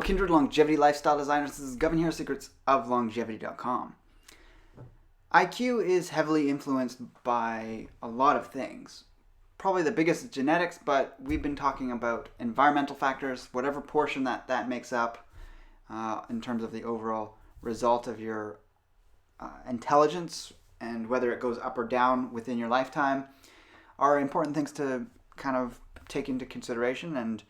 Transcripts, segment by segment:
Hello, kindred longevity lifestyle designers. This is Gavin here, secretsoflongevity.com. IQ is heavily influenced by a lot of things. Probably the biggest is genetics, but we've been talking about environmental factors, whatever portion that makes up in terms of the overall result of your intelligence and whether it goes up or down within your lifetime are important things to kind of take into consideration. And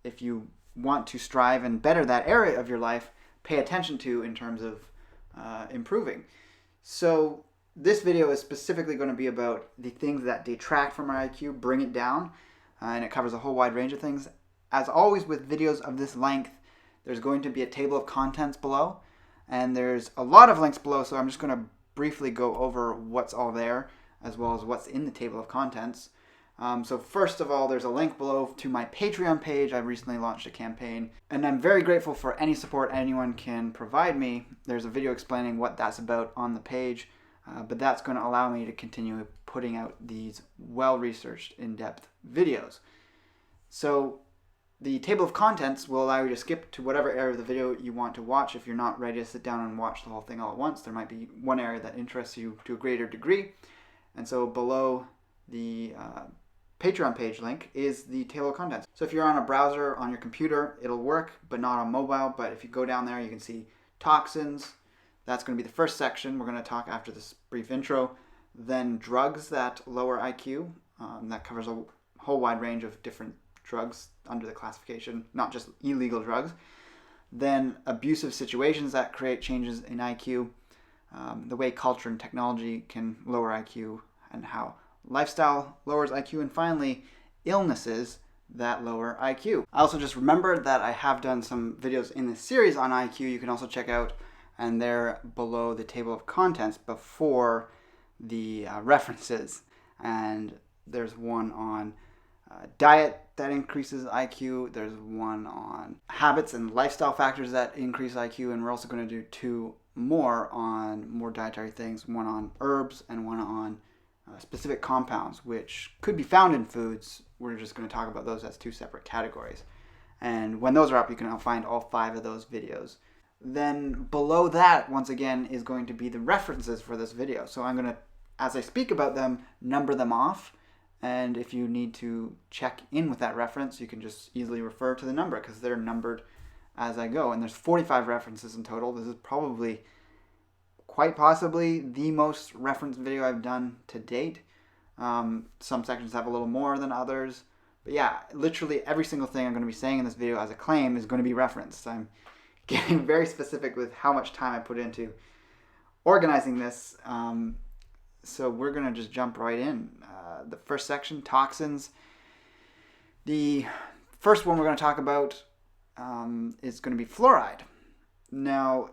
if you want to strive and better that area of your life, pay attention to in terms of improving. So this video is specifically going to be about the things that detract from our IQ, bring it down, and it covers a whole wide range of things. As always with videos of this length, there's going to be a table of contents below, and there's a lot of links below, so I'm just going to briefly go over what's all there, as well as what's in the table of contents. So first of all, there's a link below to my Patreon page. I recently launched a campaign, and I'm very grateful for any support anyone can provide me. There's a video explaining what that's about on the page, but that's going to allow me to continue putting out these well-researched, in-depth videos. So the table of contents will allow you to skip to whatever area of the video you want to watch. If you're not ready to sit down and watch the whole thing all at once, there might be one area that interests you to a greater degree. And so below the Patreon page link is the table of contents. So if you're on a browser on your computer, it'll work, but not on mobile. But if you go down there, you can see toxins. That's going to be the first section. We're going to talk after this brief intro. Then drugs that lower IQ. That covers a whole wide range of different drugs under the classification, not just illegal drugs. Then abusive situations that create changes in IQ. The way culture and technology can lower IQ, and how lifestyle lowers IQ, and finally, illnesses that lower IQ. I also just remembered that I have done some videos in this series on IQ you can also check out, and they're below the table of contents before the references. And there's one on diet that increases IQ, there's one on habits and lifestyle factors that increase IQ, and we're also going to do two more on more dietary things, one on herbs and one on specific compounds which could be found in foods. We're just going to talk about those as two separate categories. And when those are up, you can find all 5 of those videos. Then below that, once again, is going to be the references for this video. So I'm going to, as I speak about them, number them off. And if you need to check in with that reference, you can just easily refer to the number because they're numbered as I go. And there's 45 references in total. This is probably, quite possibly, the most referenced video I've done to date. Some sections have a little more than others. But yeah, literally every single thing I'm going to be saying in this video as a claim is going to be referenced. I'm getting very specific with how much time I put into organizing this. So we're going to just jump right in. The first section, toxins. The first one we're going to talk about is going to be fluoride. Now,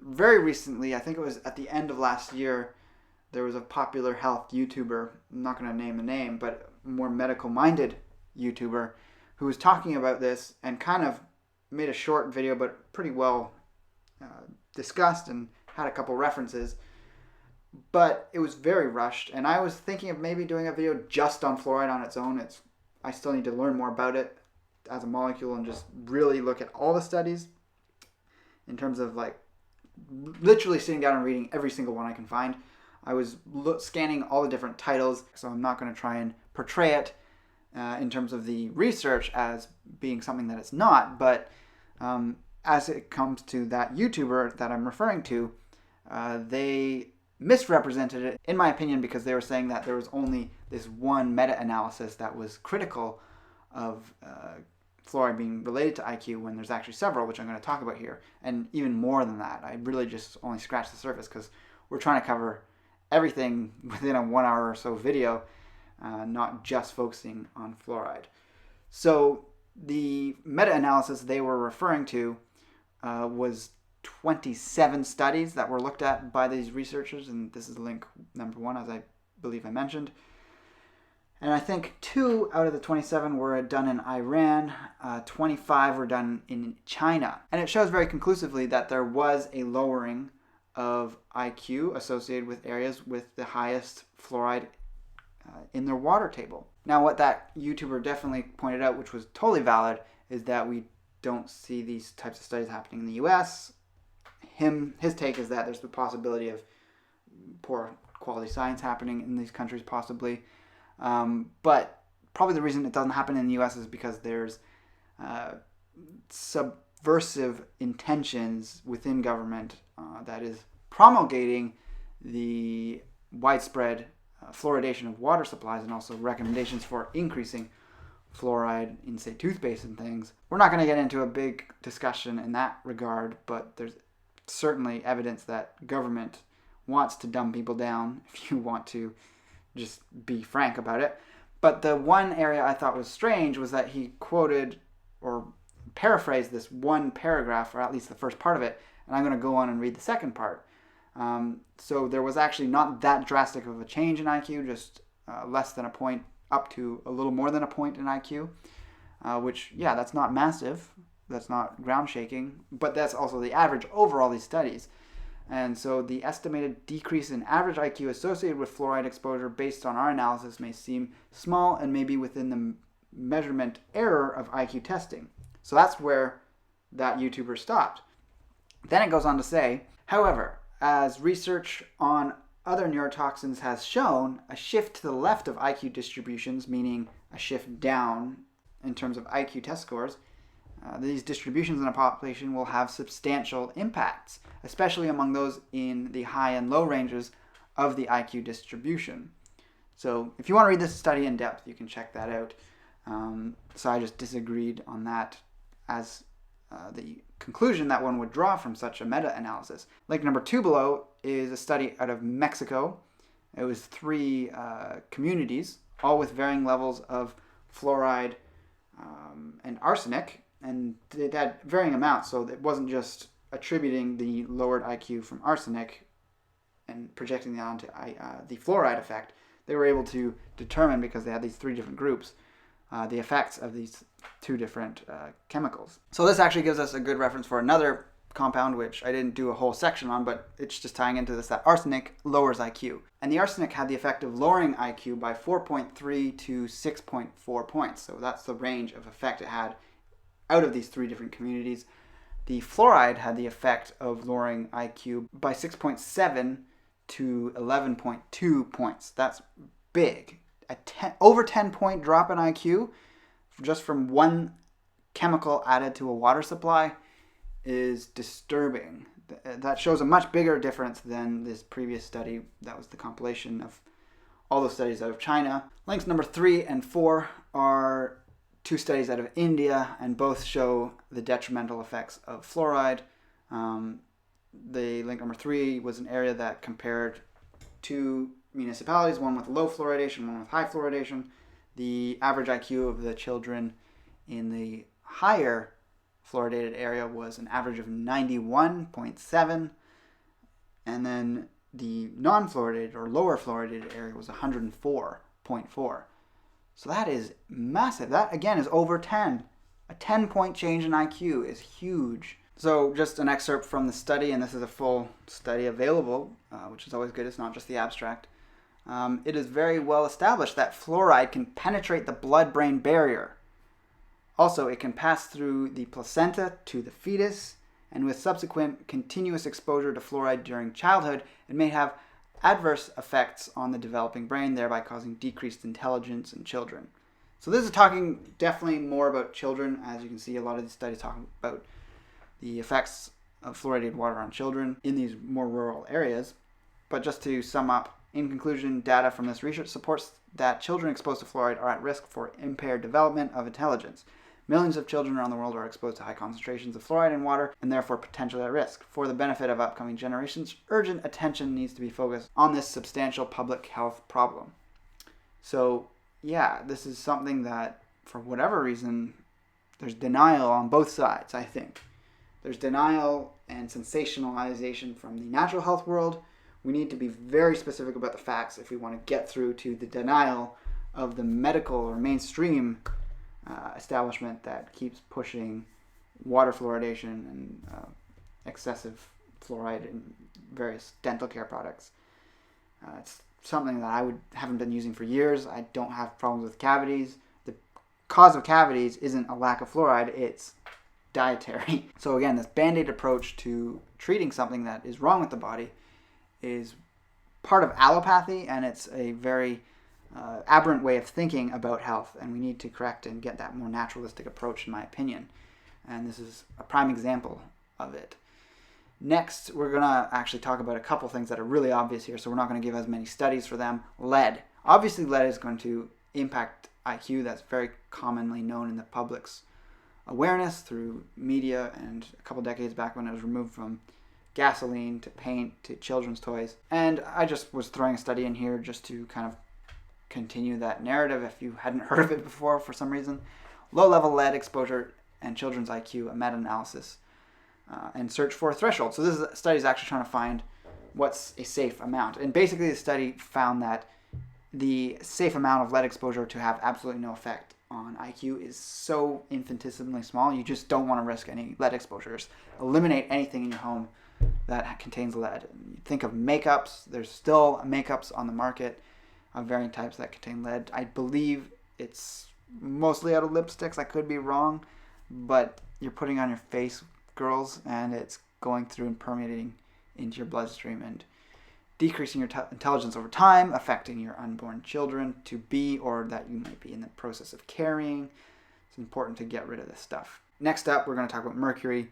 very recently, I think it was at the end of last year, there was a popular health YouTuber, I'm not going to name the name, but a more medical-minded YouTuber, who was talking about this and kind of made a short video, but pretty well discussed and had a couple references. But it was very rushed, and I was thinking of maybe doing a video just on fluoride on its own. I still need to learn more about it as a molecule and just really look at all the studies in terms of like literally sitting down and reading every single one I can find. I was scanning all the different titles, so I'm not going to try and portray it in terms of the research as being something that it's not, but as it comes to that YouTuber that I'm referring to, they misrepresented it, in my opinion, because they were saying that there was only this one meta-analysis that was critical of fluoride being related to IQ, when there's actually several, which I'm going to talk about here, and even more than that. I really just only scratched the surface because we're trying to cover everything within a 1 hour or so video, not just focusing on fluoride. So the meta-analysis they were referring to was 27 studies that were looked at by these researchers, and this is link number 1, as I believe I mentioned. And I think 2 out of the 27 were done in Iran, 25 were done in China. And it shows very conclusively that there was a lowering of IQ associated with areas with the highest fluoride in their water table. Now, what that YouTuber definitely pointed out, which was totally valid, is that we don't see these types of studies happening in the US. His take is that there's the possibility of poor quality science happening in these countries possibly. But probably the reason it doesn't happen in the US is because there's subversive intentions within government that is promulgating the widespread fluoridation of water supplies and also recommendations for increasing fluoride in, say, toothpaste and things. We're not going to get into a big discussion in that regard, but there's certainly evidence that government wants to dumb people down, if you want to just be frank about it. But the one area I thought was strange was that he quoted or paraphrased this one paragraph, or at least the first part of it, and I'm going to go on and read the second part. So there was actually not that drastic of a change in IQ, just less than a point up to a little more than a point in IQ, which, yeah, that's not massive. That's not ground shaking, but that's also the average over all these studies. And so the estimated decrease in average IQ associated with fluoride exposure based on our analysis may seem small and may be within the measurement error of IQ testing. So that's where that YouTuber stopped. Then it goes on to say, however, as research on other neurotoxins has shown, a shift to the left of IQ distributions, meaning a shift down in terms of IQ test scores, these distributions in a population will have substantial impacts, especially among those in the high and low ranges of the IQ distribution. So if you want to read this study in depth, you can check that out. So I just disagreed on that as the conclusion that one would draw from such a meta-analysis. Link number 2 below is a study out of Mexico. It was 3 communities, all with varying levels of fluoride and arsenic, and it had varying amounts, so it wasn't just attributing the lowered IQ from arsenic and projecting that onto the fluoride effect. They were able to determine, because they had these 3 different groups, the effects of these 2 different chemicals. So this actually gives us a good reference for another compound, which I didn't do a whole section on, but it's just tying into this, that arsenic lowers IQ. And the arsenic had the effect of lowering IQ by 4.3 to 6.4 points. So that's the range of effect it had out of these 3 different communities. The fluoride had the effect of lowering IQ by 6.7 to 11.2 points. That's big. Over 10 point drop in IQ just from one chemical added to a water supply is disturbing. That shows a much bigger difference than this previous study. That was the compilation of all those studies out of China. Links number 3 and 4 are 2 studies out of India, and both show the detrimental effects of fluoride. The link number 3 was an area that compared 2 municipalities, one with low fluoridation, one with high fluoridation. The average IQ of the children in the higher fluoridated area was an average of 91.7, and then the non-fluoridated or lower fluoridated area was 104.4. So that is massive. That, again, is over 10. A 10-point change in IQ is huge. So just an excerpt from the study, and this is a full study available, which is always good. It's not just the abstract. It is very well established that fluoride can penetrate the blood-brain barrier. Also, it can pass through the placenta to the fetus, and with subsequent continuous exposure to fluoride during childhood, it may have adverse effects on the developing brain, thereby causing decreased intelligence in children. So this is talking definitely more about children. As you can see, a lot of these studies talk about the effects of fluoridated water on children in these more rural areas. But just to sum up, in conclusion, data from this research supports that children exposed to fluoride are at risk for impaired development of intelligence. Millions of children around the world are exposed to high concentrations of fluoride in water and therefore potentially at risk. For the benefit of upcoming generations, urgent attention needs to be focused on this substantial public health problem. So, yeah, this is something that, for whatever reason, there's denial on both sides, I think. There's denial and sensationalization from the natural health world. We need to be very specific about the facts if we want to get through to the denial of the medical or mainstream establishment that keeps pushing water fluoridation and excessive fluoride in various dental care products. It's something that I haven't been using for years. I don't have problems with cavities. The cause of cavities isn't a lack of fluoride, it's dietary. So again, this band-aid approach to treating something that is wrong with the body is part of allopathy, and it's a very aberrant way of thinking about health, and we need to correct and get that more naturalistic approach, in my opinion. And this is a prime example of it. Next, we're going to actually talk about a couple things that are really obvious here, so we're not going to give as many studies for them. Lead. Obviously, lead is going to impact IQ. That's very commonly known in the public's awareness through media, and a couple decades back when it was removed from gasoline to paint to children's toys. And I just was throwing a study in here just to kind of continue that narrative if you hadn't heard of it before for some reason. Low-level lead exposure and children's IQ, a meta-analysis, and search for a threshold. So this study is actually trying to find what's a safe amount. And basically the study found that the safe amount of lead exposure to have absolutely no effect on IQ is so infinitesimally small, you just don't want to risk any lead exposures. Eliminate anything in your home that contains lead. Think of makeups. There's still makeups on the market of varying types that contain lead. I believe it's mostly out of lipsticks. I could be wrong, but you're putting on your face, girls, and it's going through and permeating into your bloodstream and decreasing your intelligence over time, affecting your unborn children to be or that you might be in the process of carrying. It's important to get rid of this stuff. Next up, we're going to talk about mercury.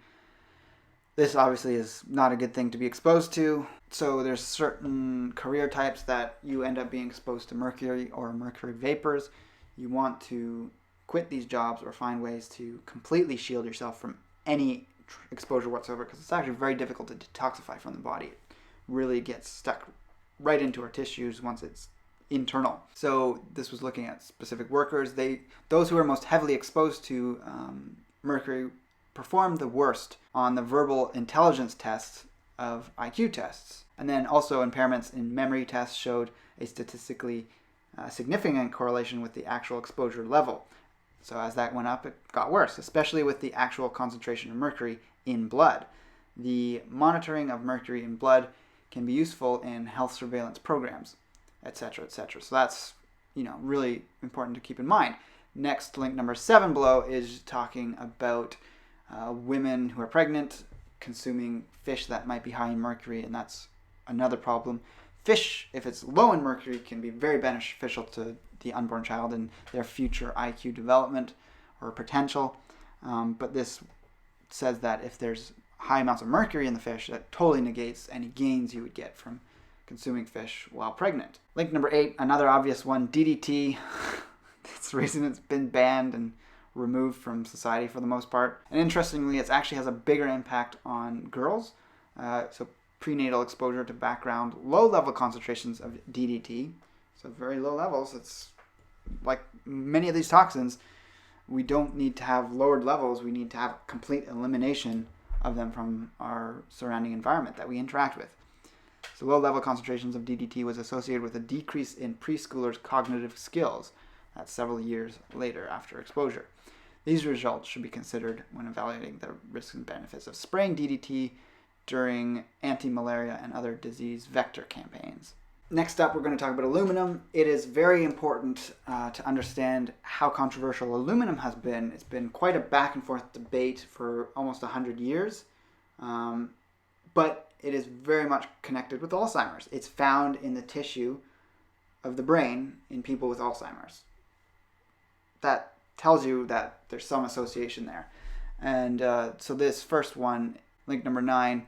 This obviously is not a good thing to be exposed to. So there's certain career types that you end up being exposed to mercury or mercury vapors. You want to quit these jobs or find ways to completely shield yourself from any exposure whatsoever, because it's actually very difficult to detoxify from the body. It really gets stuck right into our tissues once it's internal. So this was looking at specific workers. Those who are most heavily exposed to mercury performed the worst on the verbal intelligence tests of IQ tests. And then also impairments in memory tests showed a statistically significant correlation with the actual exposure level. So as that went up, it got worse, especially with the actual concentration of mercury in blood. The monitoring of mercury in blood can be useful in health surveillance programs, etc., etc. So that's, really important to keep in mind. Next, link number 7 below is talking about women who are pregnant consuming fish that might be high in mercury, and that's another problem. Fish, if it's low in mercury, can be very beneficial to the unborn child and their future IQ development or potential. But this says that if there's high amounts of mercury in the fish, that totally negates any gains you would get from consuming fish while pregnant. Link number 8, another obvious one, DDT. That's the reason it's been banned and removed from society for the most part. And interestingly, it actually has a bigger impact on girls. So prenatal exposure to background low-level concentrations of DDT. So very low levels. It's like many of these toxins, we don't need to have lowered levels. We need to have complete elimination of them from our surrounding environment that we interact with. So low-level concentrations of DDT was associated with a decrease in preschoolers' cognitive skills. That's several years later after exposure. These results should be considered when evaluating the risks and benefits of spraying DDT during anti-malaria and other disease vector campaigns. Next up, we're going to talk about aluminum. It is very important to understand how controversial aluminum has been. It's been quite a back and forth debate for almost 100 years, but it is very much connected with Alzheimer's. It's found in the tissue of the brain in people with Alzheimer's. That tells you that there's some association there. And so this first one, link number 9,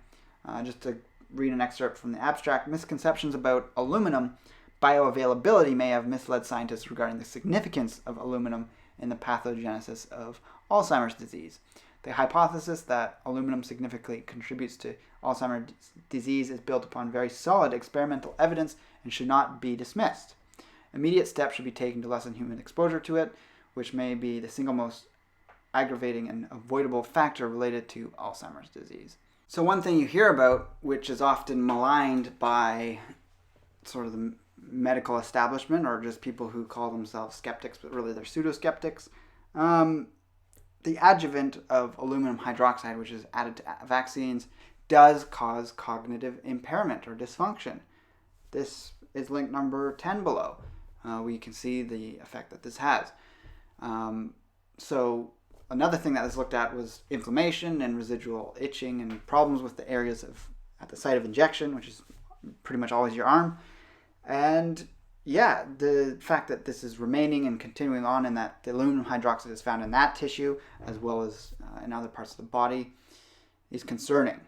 just to read an excerpt from the abstract. Misconceptions about aluminum bioavailability may have misled scientists regarding the significance of aluminum in the pathogenesis of Alzheimer's disease. The hypothesis that aluminum significantly contributes to Alzheimer's disease is built upon very solid experimental evidence and should not be dismissed. Immediate steps should be taken to lessen human exposure to it, which may be the single most aggravating and avoidable factor related to Alzheimer's disease. So one thing you hear about, which is often maligned by sort of the medical establishment or just people who call themselves skeptics, but really they're pseudo-skeptics, the adjuvant of aluminum hydroxide, which is added to vaccines, does cause cognitive impairment or dysfunction. This is link number 10 below. We can see the effect that this has. So Another thing that was looked at was inflammation and residual itching and problems with the areas at the site of injection, which is pretty much always your arm. And yeah, the fact that this is remaining and continuing on, and that the aluminum hydroxide is found in that tissue as well as in other parts of the body is concerning.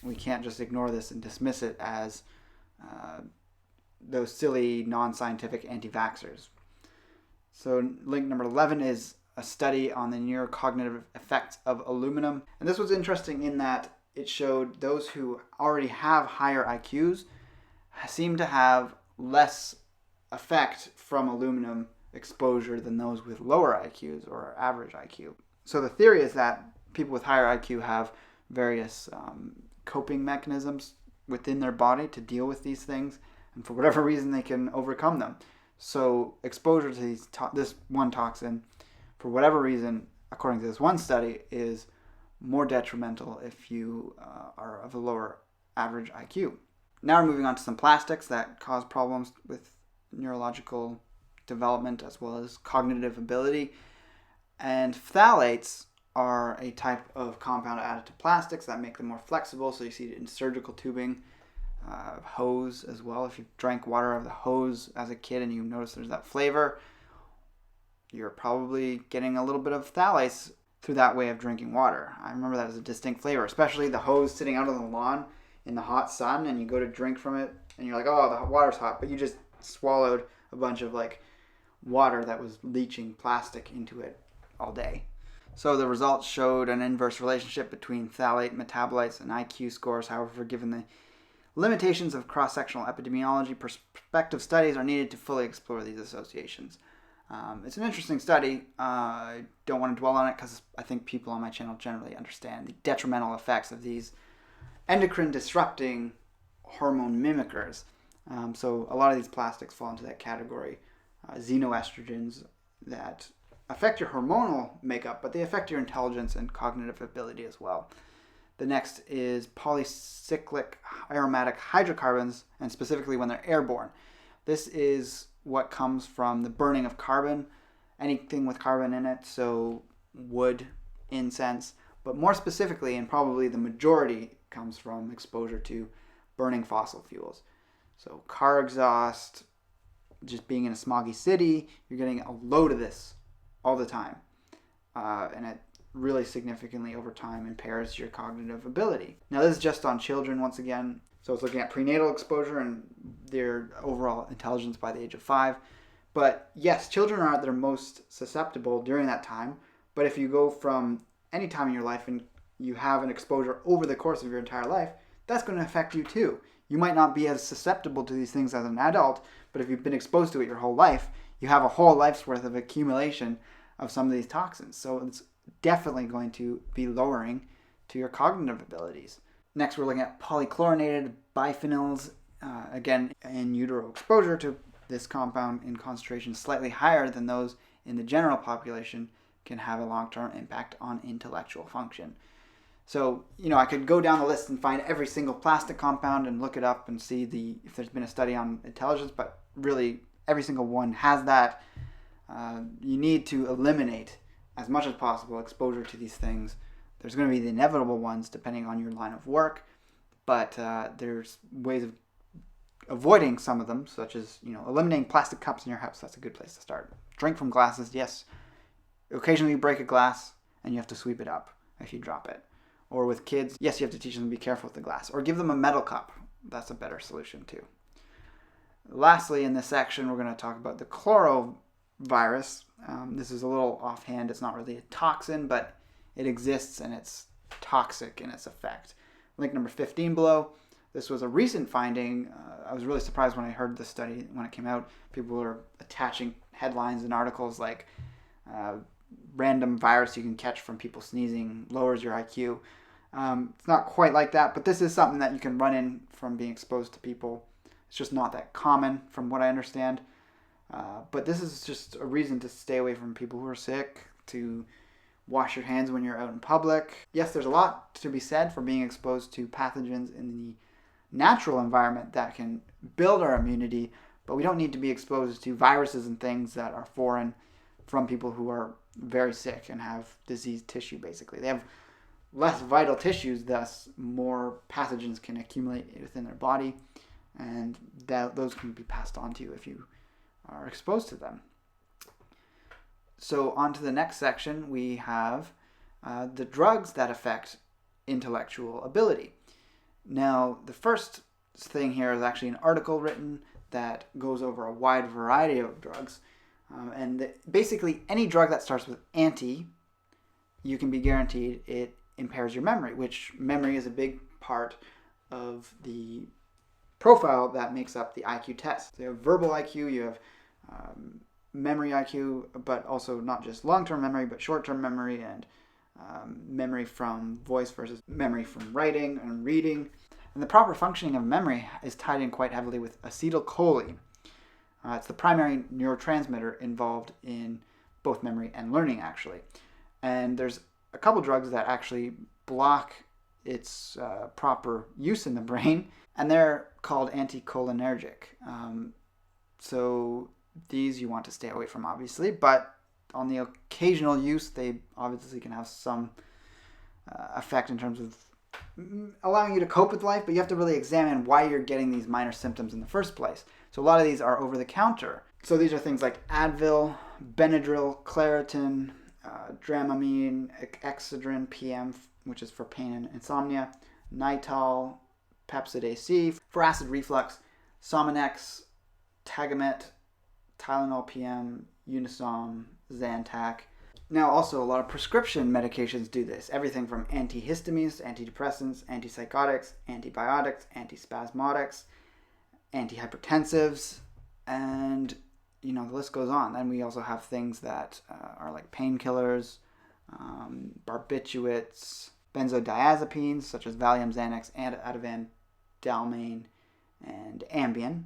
We can't just ignore this and dismiss it as those silly, non-scientific anti-vaxxers. So link number 11 is a study on the neurocognitive effects of aluminum. And this was interesting in that it showed those who already have higher IQs seem to have less effect from aluminum exposure than those with lower IQs or average IQ. So the theory is that people with higher IQ have various coping mechanisms within their body to deal with these things, and for whatever reason they can overcome them. So exposure to this one toxin, for whatever reason, according to this one study, is more detrimental if you are of a lower average IQ. Now we're moving on to some plastics that cause problems with neurological development as well as cognitive ability. And phthalates are a type of compound added to plastics that make them more flexible. So you see it in surgical tubing, hose as well. If you drank water out of the hose as a kid and you notice there's that flavor, you're probably getting a little bit of phthalates through that way of drinking water. I remember that as a distinct flavor, especially the hose sitting out on the lawn in the hot sun, and you go to drink from it and you're like, oh, the water's hot, but you just swallowed a bunch of water that was leaching plastic into it all day. So the results showed an inverse relationship between phthalate metabolites and IQ scores. However, given the limitations of cross-sectional epidemiology, prospective studies are needed to fully explore these associations. It's an interesting study. I don't want to dwell on it because I think people on my channel generally understand the detrimental effects of these endocrine disrupting hormone mimickers. So a lot of these plastics fall into that category. Xenoestrogens that affect your hormonal makeup, but they affect your intelligence and cognitive ability as well. The next is polycyclic aromatic hydrocarbons, and specifically when they're airborne. This is what comes from the burning of carbon, anything with carbon in it, so wood, incense, but more specifically, and probably the majority, comes from exposure to burning fossil fuels. So car exhaust, just being in a smoggy city, you're getting a load of this all the time. And it really significantly over time impairs your cognitive ability. Now this is just on children once again. So it's looking at prenatal exposure and their overall intelligence by the age of 5. But yes, children are at their most susceptible during that time. But if you go from any time in your life and you have an exposure over the course of your entire life, that's going to affect you too. You might not be as susceptible to these things as an adult, but if you've been exposed to it your whole life, you have a whole life's worth of accumulation of some of these toxins. So it's definitely going to be lowering to your cognitive abilities. Next, we're looking at polychlorinated biphenyls. Again, in utero exposure to this compound in concentration slightly higher than those in the general population can have a long-term impact on intellectual function. So, I could go down the list and find every single plastic compound and look it up and see if there's been a study on intelligence, but really every single one has that. You need to eliminate as much as possible exposure to these things. There's going to be the inevitable ones depending on your line of work, but there's ways of avoiding some of them, such as eliminating plastic cups in your house. That's a good place to start. Drink from glasses, yes. Occasionally you break a glass and you have to sweep it up if you drop it. Or with kids, yes, you have to teach them to be careful with the glass. Or give them a metal cup. That's a better solution too. Lastly, in this section, we're going to talk about the chlorovirus. This is a little offhand. It's not really a toxin, but it exists and it's toxic in its effect. Link number 15 below. This was a recent finding. I was really surprised when I heard this study when it came out. People were attaching headlines and articles like random virus you can catch from people sneezing lowers your IQ. It's not quite like that, but this is something that you can run in from being exposed to people. It's just not that common from what I understand. But this is just a reason to stay away from people who are sick, to wash your hands when you're out in public. Yes, there's a lot to be said for being exposed to pathogens in the natural environment that can build our immunity, but we don't need to be exposed to viruses and things that are foreign from people who are very sick and have diseased tissue, basically. They have less vital tissues, thus more pathogens can accumulate within their body, and those can be passed on to you if you are exposed to them. So on to the next section, we have the drugs that affect intellectual ability. Now, the first thing here is actually an article written that goes over a wide variety of drugs. Basically, any drug that starts with anti, you can be guaranteed it impairs your memory, which memory is a big part of the profile that makes up the IQ test. So you have verbal IQ, you have memory IQ, but also not just long-term memory, but short-term memory and memory from voice versus memory from writing and reading. And the proper functioning of memory is tied in quite heavily with acetylcholine. It's the primary neurotransmitter involved in both memory and learning, actually. And there's a couple drugs that actually block its proper use in the brain, and they're called anticholinergic. So these you want to stay away from, obviously, but on the occasional use, they obviously can have some effect in terms of allowing you to cope with life, but you have to really examine why you're getting these minor symptoms in the first place. So a lot of these are over the counter. So these are things like Advil, Benadryl, Claritin, Dramamine, Excedrin PM, which is for pain and insomnia, Nitol, Pepcid AC for acid reflux, Sominex, Tagamet, Tylenol PM, Unisom, Zantac. Now also a lot of prescription medications do this. Everything from antihistamines, antidepressants, antipsychotics, antibiotics, antispasmodics, antihypertensives, and the list goes on. Then we also have things that are like painkillers, barbiturates, benzodiazepines such as Valium, Xanax, Ativan, Dalmane, and Ambien.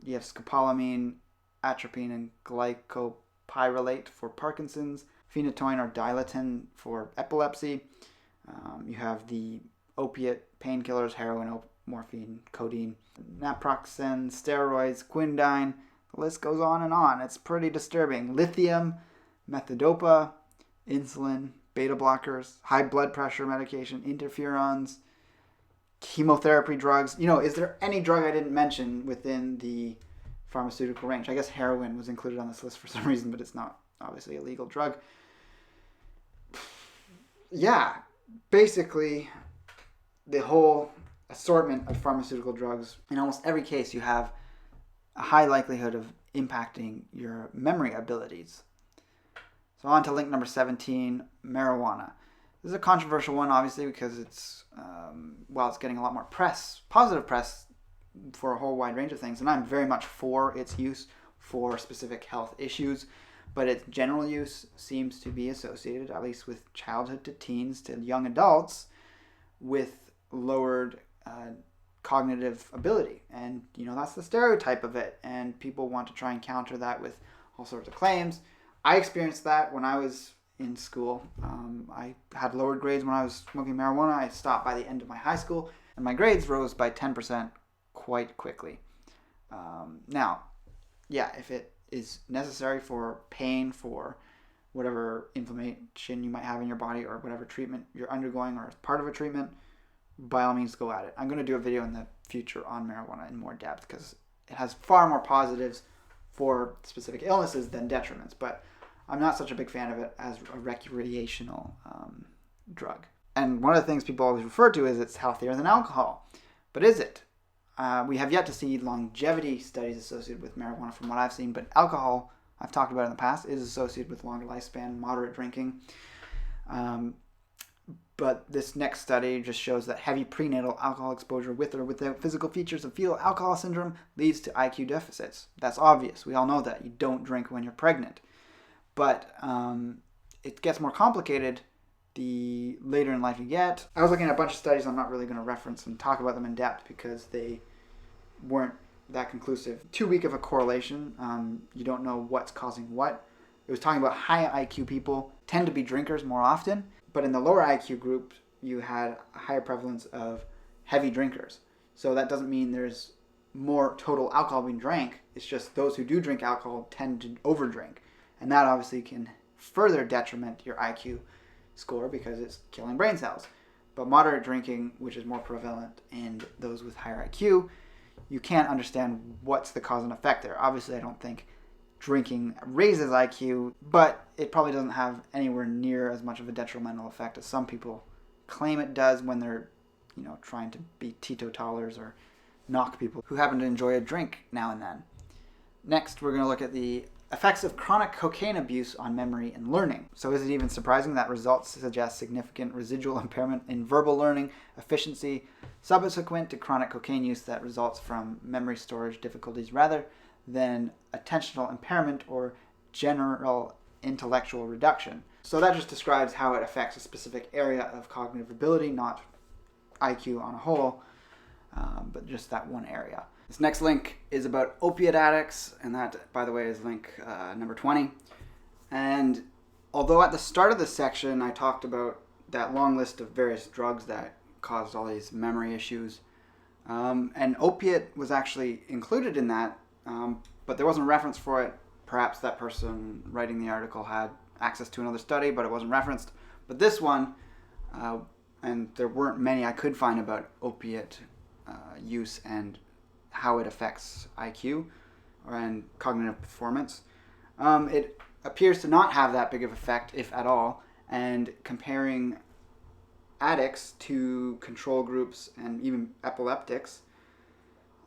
You have scopolamine, atropine, and glycopyrrolate for Parkinson's, phenytoin or Dilatin for epilepsy. You have the opiate painkillers, heroin, morphine, codeine, naproxen, steroids, quinine. The list goes on and on. It's pretty disturbing. Lithium, methodopa, insulin, beta blockers, high blood pressure medication, interferons, chemotherapy drugs. Is there any drug I didn't mention within the pharmaceutical range? I guess heroin was included on this list for some reason, but it's not obviously a legal drug. Yeah, basically the whole assortment of pharmaceutical drugs. In almost every case, you have a high likelihood of impacting your memory abilities. So on to link number 17, marijuana. This is a controversial one, obviously, because it's getting a lot more press, positive press, for a whole wide range of things, and I'm very much for its use for specific health issues, but its general use seems to be associated, at least with childhood to teens to young adults, with lowered cognitive ability. And that's the stereotype of it, and people want to try and counter that with all sorts of claims. I experienced that when I was in school. I had lowered grades when I was smoking marijuana. I stopped by the end of my high school, and my grades rose by 10% quite quickly. If it is necessary for pain, for whatever inflammation you might have in your body, or whatever treatment you're undergoing, or as part of a treatment, by all means go at it. I'm going to do a video in the future on marijuana in more depth, because it has far more positives for specific illnesses than detriments, but I'm not such a big fan of it as a recreational drug. And one of the things people always refer to is it's healthier than alcohol. But is it? We have yet to see longevity studies associated with marijuana from what I've seen, but alcohol, I've talked about in the past, is associated with longer lifespan, moderate drinking. But this next study just shows that heavy prenatal alcohol exposure with or without physical features of fetal alcohol syndrome leads to IQ deficits. That's obvious. We all know that. You don't drink when you're pregnant. But it gets more complicated the later in life you get. I was looking at a bunch of studies I'm not really going to reference and talk about them in depth because they weren't that conclusive. Too weak of a correlation. You don't know what's causing what. It was talking about high IQ people tend to be drinkers more often, but in the lower IQ group, you had a higher prevalence of heavy drinkers. So that doesn't mean there's more total alcohol being drank. It's just those who do drink alcohol tend to overdrink. And that obviously can further detriment your IQ score because it's killing brain cells. But moderate drinking, which is more prevalent in those with higher IQ, you can't understand what's the cause and effect there. Obviously, I don't think drinking raises IQ, but it probably doesn't have anywhere near as much of a detrimental effect as some people claim it does when they're, trying to be teetotalers or knock people who happen to enjoy a drink now and then. Next, we're going to look at the effects of chronic cocaine abuse on memory and learning. So is it even surprising that results suggest significant residual impairment in verbal learning, efficiency, subsequent to chronic cocaine use that results from memory storage difficulties rather than attentional impairment or general intellectual reduction? So that just describes how it affects a specific area of cognitive ability, not IQ on a whole, but just that one area. This next link is about opiate addicts, and that, by the way, is link number 20. And although at the start of this section I talked about that long list of various drugs that caused all these memory issues, and opiate was actually included in that, but there wasn't a reference for it. Perhaps that person writing the article had access to another study, but it wasn't referenced. But this one, and there weren't many I could find about opiate use and how it affects IQ and cognitive performance. It appears to not have that big of effect, if at all, and comparing addicts to control groups and even epileptics,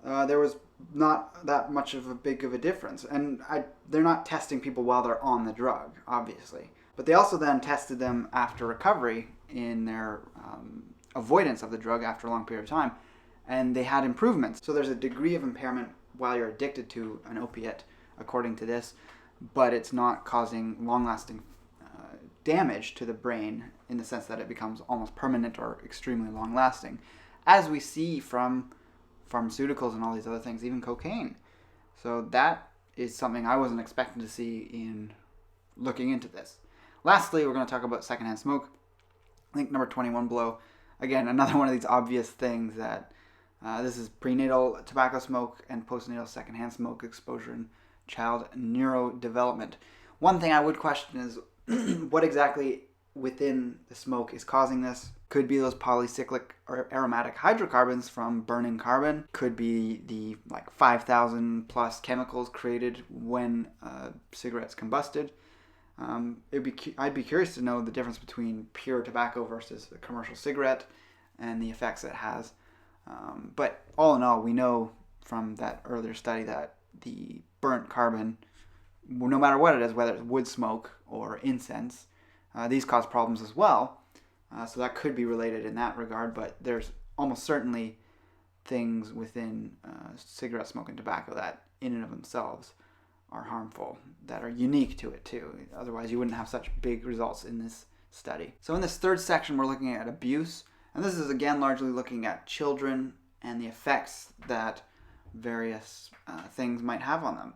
there was not that much of a big of a difference. And they're not testing people while they're on the drug, obviously. But they also then tested them after recovery in their avoidance of the drug after a long period of time, and they had improvements. So there's a degree of impairment while you're addicted to an opiate, according to this, but it's not causing long-lasting damage to the brain in the sense that it becomes almost permanent or extremely long-lasting, as we see from pharmaceuticals and all these other things, even cocaine. So that is something I wasn't expecting to see in looking into this. Lastly, we're going to talk about secondhand smoke. Link number 21 below. Again, another one of these obvious things that this is prenatal tobacco smoke and postnatal secondhand smoke exposure in child neurodevelopment. One thing I would question is what exactly within the smoke is causing this. Could be those polycyclic or aromatic hydrocarbons from burning carbon. Could be the 5,000 plus chemicals created when cigarettes combusted. I'd be curious to know the difference between pure tobacco versus a commercial cigarette and the effects it has. But all in all, we know from that earlier study that the burnt carbon, no matter what it is, whether it's wood smoke or incense, these cause problems as well. So that could be related in that regard, but there's almost certainly things within cigarette smoke and tobacco that in and of themselves are harmful, that are unique to it too. Otherwise you wouldn't have such big results in this study. So in this third section we're looking at abuse, and this is again largely looking at children and the effects that various things might have on them,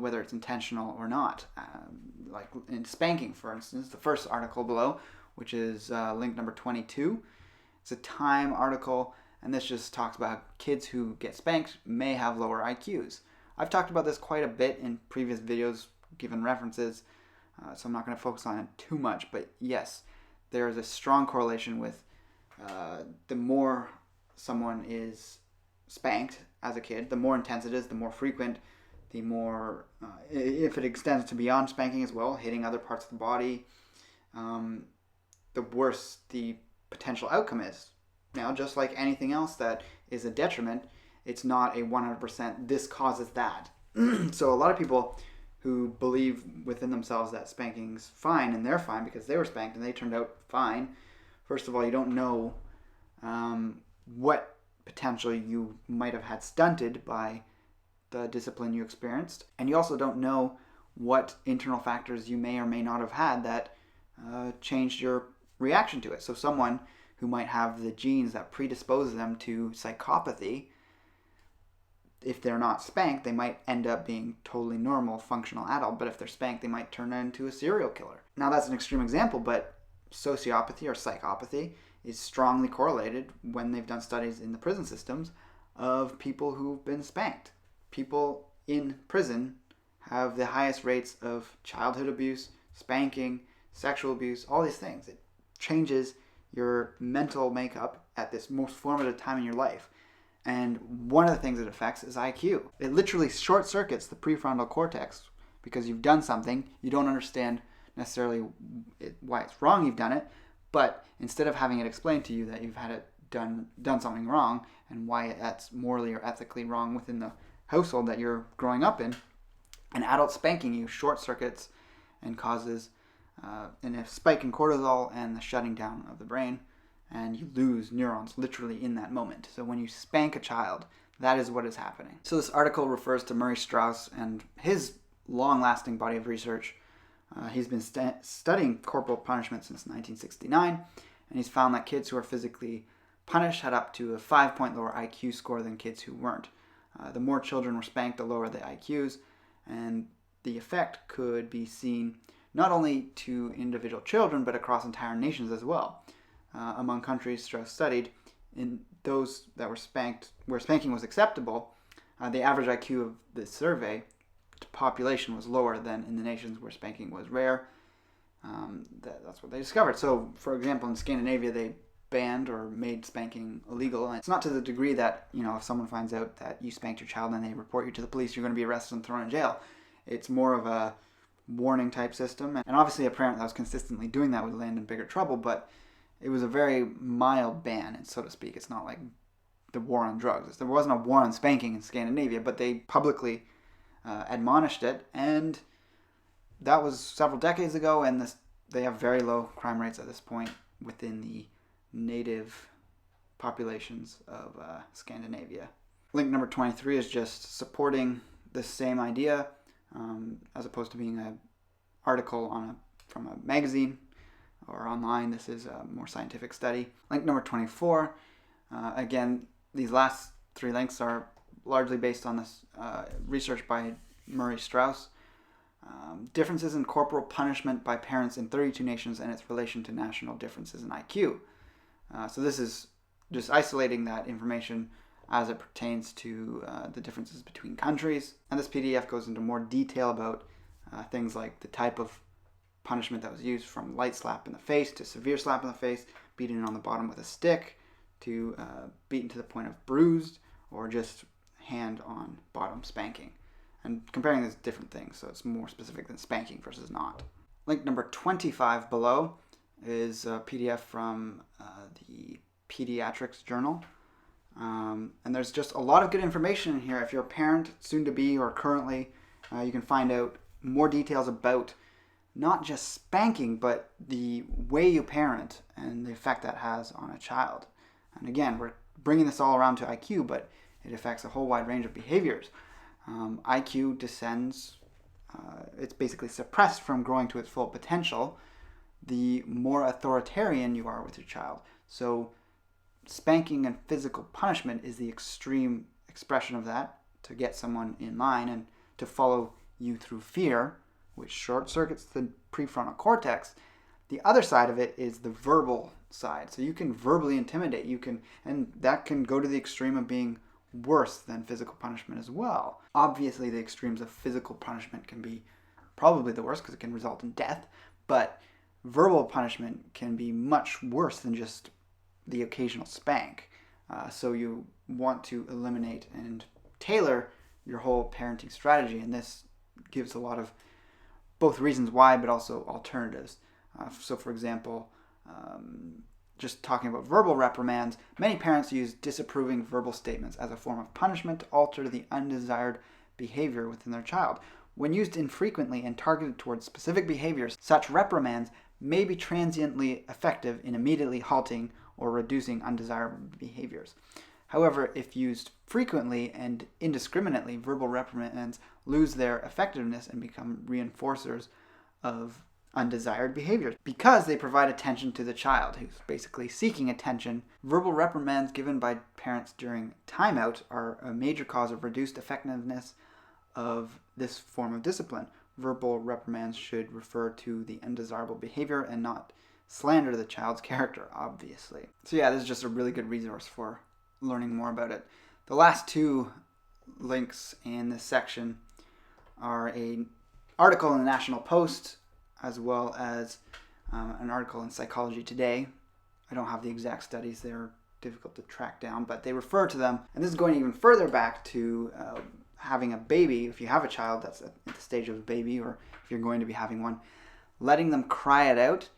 whether it's intentional or not. Like in spanking, for instance, the first article below, which is link number 22. It's a Time article, and this just talks about how kids who get spanked may have lower IQs. I've talked about this quite a bit in previous videos, given references, so I'm not going to focus on it too much, but yes, there is a strong correlation with the more someone is spanked as a kid, the more intense it is, the more frequent, the more, if it extends to beyond spanking as well, hitting other parts of the body, the worse the potential outcome is. Now, just like anything else that is a detriment, it's not a 100% this causes that. So a lot of people who believe within themselves that spanking's fine, and they're fine because they were spanked and they turned out fine. First of all, you don't know what potential you might have had stunted by the discipline you experienced. And you also don't know what internal factors you may or may not have had that changed your reaction to it. So someone who might have the genes that predispose them to psychopathy, if they're not spanked, they might end up being totally normal, functional adult. But if they're spanked, they might turn into a serial killer. Now, that's an extreme example, but sociopathy or psychopathy is strongly correlated when they've done studies in the prison systems of people who've been spanked. People in prison have the highest rates of childhood abuse, spanking, sexual abuse, all these things. It changes your mental makeup at this most formative time in your life. And one of the things it affects is IQ. It literally short circuits the prefrontal cortex because you've done something. You don't understand necessarily why it's wrong you've done it, but instead of having it explained to you that you've had it done something wrong and why that's morally or ethically wrong within the household that you're growing up in, an adult spanking you short circuits and causes a spike in cortisol and the shutting down of the brain, and you lose neurons literally in that moment. So when you spank a child, that is what is happening. So this article refers to Murray Strauss and his long-lasting body of research. He's been studying corporal punishment since 1969, and he's found that kids who are physically punished had up to a 5-point lower IQ score than kids who weren't. The more children were spanked, the lower the IQs, and the effect could be seen not only to individual children, but across entire nations as well. Among countries Strauss studied, in those that were spanked, where spanking was acceptable, the average IQ of the survey population was lower than in the nations where spanking was rare. That's what they discovered. So, for example, in Scandinavia, they banned or made spanking illegal. And it's not to the degree that, if someone finds out that you spanked your child and they report you to the police, you're going to be arrested and thrown in jail. It's more of a warning type system. And obviously a parent that was consistently doing that would land in bigger trouble, but it was a very mild ban, so to speak. It's not like the war on drugs. There wasn't a war on spanking in Scandinavia, but they publicly admonished it, and that was several decades ago, and they have very low crime rates at this point within the native populations of Scandinavia. Link number 23 is just supporting the same idea, as opposed to being an article from a magazine or online. This is a more scientific study. Link number 24, again, these last 3 links are largely based on this research by Murray Strauss. Differences in corporal punishment by parents in 32 nations and its relation to national differences in IQ. So this is just isolating that information as it pertains to the differences between countries. And this PDF goes into more detail about things like the type of punishment that was used, from light slap in the face to severe slap in the face, beating on the bottom with a stick, to beaten to the point of bruised, or just hand on bottom spanking. And comparing these different things, so it's more specific than spanking versus not. Link number 25 below is a PDF from the Pediatrics Journal. And there's just a lot of good information in here. If you're a parent, soon to be, or currently, you can find out more details about not just spanking, but the way you parent and the effect that has on a child. And again, we're bringing this all around to IQ, but it affects a whole wide range of behaviors. IQ descends, it's basically suppressed from growing to its full potential the more authoritarian you are with your child. So spanking and physical punishment is the extreme expression of that, to get someone in line and to follow you through fear, which short circuits the prefrontal cortex. The other side of it is the verbal side. So you can verbally intimidate, and that can go to the extreme of being worse than physical punishment as well. Obviously, the extremes of physical punishment can be probably the worst because it can result in death, but verbal punishment can be much worse than just the occasional spank. So you want to eliminate and tailor your whole parenting strategy, and this gives a lot of both reasons why, but also alternatives. So for example, just talking about verbal reprimands, many parents use disapproving verbal statements as a form of punishment to alter the undesired behavior within their child. When used infrequently and targeted towards specific behaviors, such reprimands may be transiently effective in immediately halting or reducing undesirable behaviors. However, if used frequently and indiscriminately, verbal reprimands lose their effectiveness and become reinforcers of undesired behaviors because they provide attention to the child, who's basically seeking attention. Verbal reprimands given by parents during timeout are a major cause of reduced effectiveness of this form of discipline. Verbal reprimands should refer to the undesirable behavior and not slander the child's character, obviously. So yeah, this is just a really good resource for learning more about it. The last 2 links in this section are an article in the National Post, as well as an article in Psychology Today. I don't have the exact studies. They're difficult to track down, but they refer to them. And this is going even further back to having a baby. If you have a child that's at the stage of a baby, or if you're going to be having one, letting them cry it out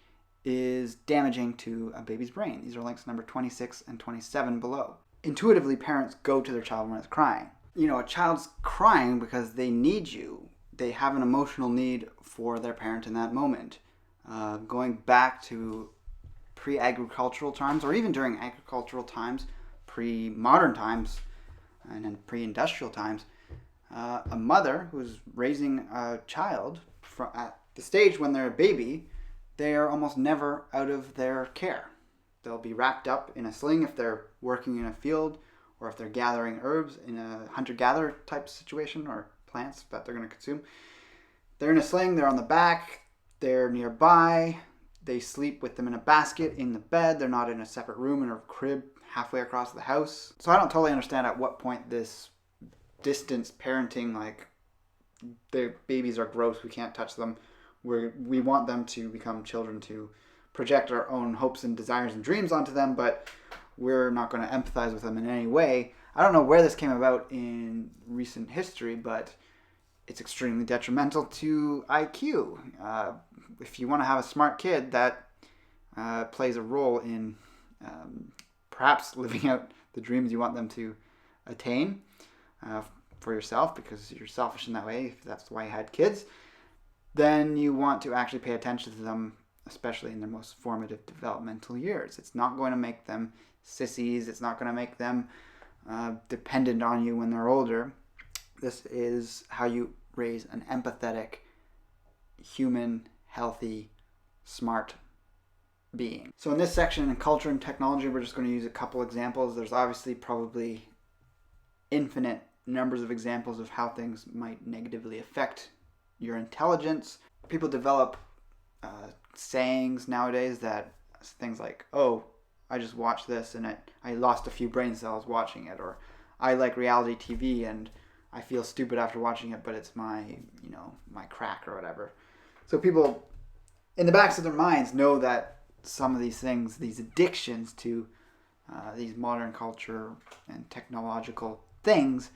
is damaging to a baby's brain. These are links number 26 and 27 below. Intuitively, parents go to their child when it's crying. You know, a child's crying because they need you. They have an emotional need for their parent in that moment. Going back to pre-agricultural times, or even during agricultural times, pre-modern times, and then pre-industrial times, a mother who's raising a child at the stage when they're a baby, they are almost never out of their care. They'll be wrapped up in a sling if they're working in a field, or if they're gathering herbs in a hunter-gatherer type situation, or plants that they're going to consume. They're in a sling, they're on the back, they're nearby, they sleep with them in a basket in the bed, they're not in a separate room in a crib halfway across the house. So I don't totally understand at what point this distance parenting, like the babies are gross, we can't touch them, we want them to become children, to project our own hopes and desires and dreams onto them, but we're not going to empathize with them in any way. I don't know where this came about in recent history, but it's extremely detrimental to IQ. If you want to have a smart kid, that plays a role in perhaps living out the dreams you want them to attain for yourself, because you're selfish in that way, if that's why you had kids. Then you want to actually pay attention to them, especially in their most formative developmental years. It's not going to make them sissies. It's not going to make them dependent on you when they're older. This is how you raise an empathetic, human, healthy, smart being. So in this section, in culture and technology, we're just going to use a couple examples. There's obviously probably infinite numbers of examples of how things might negatively affect your intelligence. People develop sayings nowadays that things like, oh, I just watched this and I lost a few brain cells watching it, or I like reality TV and I feel stupid after watching it, but it's my crack or whatever. So people in the backs of their minds know that some of these things, these addictions to these modern culture and technological things,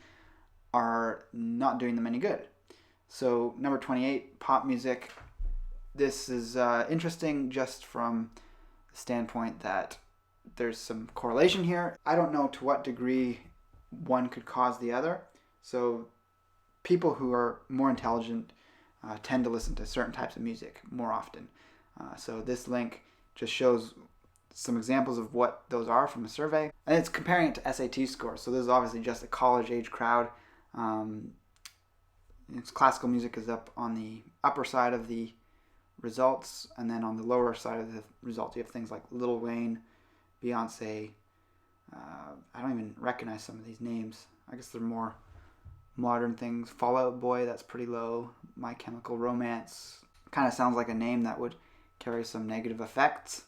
are not doing them any good. So number 28, pop music. This is interesting just from the standpoint that there's some correlation here. I don't know to what degree one could cause the other. So people who are more intelligent tend to listen to certain types of music more often. So this link just shows some examples of what those are from a survey. And it's comparing it to SAT scores. So this is obviously just a college age crowd. It's classical music is up on the upper side of the results, and then on the lower side of the results you have things like Lil Wayne, Beyonce. I don't even recognize some of these names. I guess they're more modern things. Fall Out Boy, that's pretty low. My Chemical Romance kind of sounds like a name that would carry some negative effects.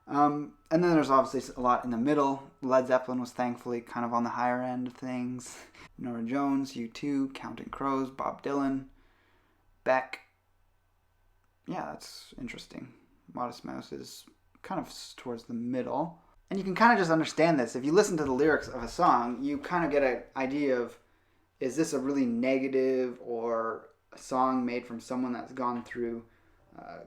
And then there's obviously a lot in the middle. Led Zeppelin was thankfully kind of on the higher end of things. Norah Jones, U2, Counting Crows, Bob Dylan, Beck. Yeah, that's interesting. Modest Mouse is kind of towards the middle. And you can kind of just understand this. If you listen to the lyrics of a song, you kind of get an idea of, is this a really negative or a song made from someone that's gone through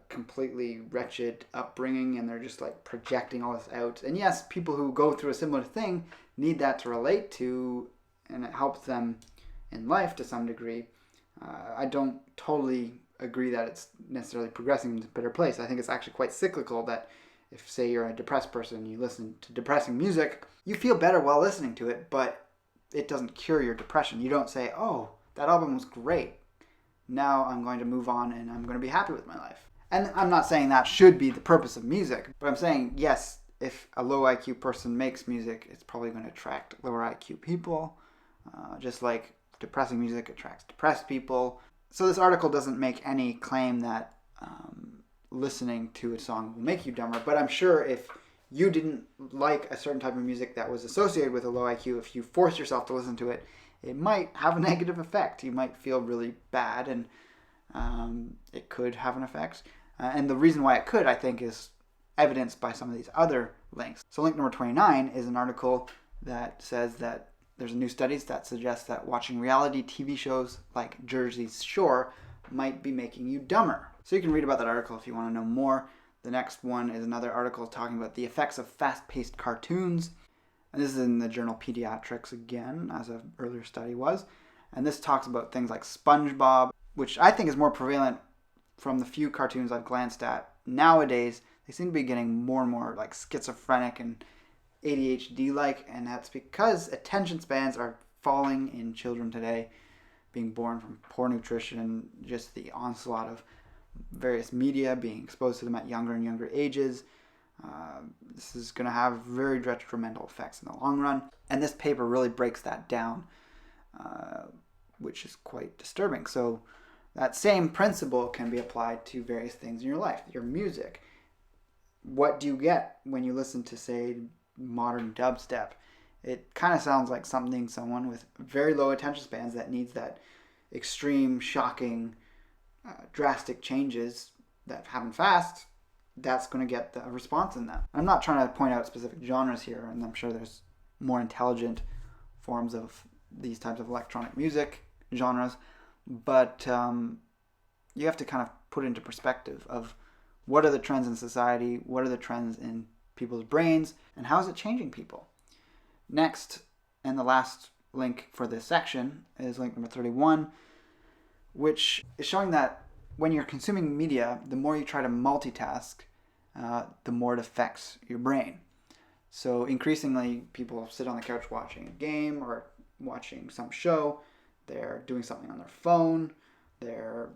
completely wretched upbringing and they're just like projecting all this out. And yes, people who go through a similar thing need that to relate to, and it helps them in life to some degree. I don't totally agree that it's necessarily progressing into a better place. I think it's actually quite cyclical that if, say, you're a depressed person, you listen to depressing music, you feel better while listening to it, but it doesn't cure your depression. You don't say, oh, that album was great. Now I'm going to move on and I'm going to be happy with my life. And I'm not saying that should be the purpose of music, but I'm saying, yes, if a low IQ person makes music, it's probably going to attract lower IQ people. Just like depressing music attracts depressed people. So this article doesn't make any claim that listening to a song will make you dumber, but I'm sure if you didn't like a certain type of music that was associated with a low IQ, if you forced yourself to listen to it it might have a negative effect. You might feel really bad, and it could have an effect. And the reason why it could, I think, is evidenced by some of these other links. So link number 29 is an article that says that there's new studies that suggest that watching reality TV shows like Jersey Shore might be making you dumber. So you can read about that article if you want to know more. The next one is another article talking about the effects of fast-paced cartoons. And this is in the journal Pediatrics again, as an earlier study was. And this talks about things like SpongeBob, which I think is more prevalent from the few cartoons I've glanced at. Nowadays, they seem to be getting more and more like schizophrenic and ADHD-like, and that's because attention spans are falling in children today, being born from poor nutrition, just the onslaught of various media being exposed to them at younger and younger ages. This is going to have very detrimental effects in the long run. And this paper really breaks that down, which is quite disturbing. So that same principle can be applied to various things in your life. Your music. What do you get when you listen to, say, modern dubstep? It kind of sounds like someone with very low attention spans that needs that extreme, shocking, drastic changes that happen fast. That's going to get the response in that. I'm not trying to point out specific genres here, and I'm sure there's more intelligent forms of these types of electronic music genres, but you have to kind of put into perspective of what are the trends in society, what are the trends in people's brains, and how is it changing people. Next, and the last link for this section, is link number 31, which is showing that when you're consuming media, the more you try to multitask, the more it affects your brain. So increasingly, people sit on the couch watching a game or watching some show. They're doing something on their phone. They're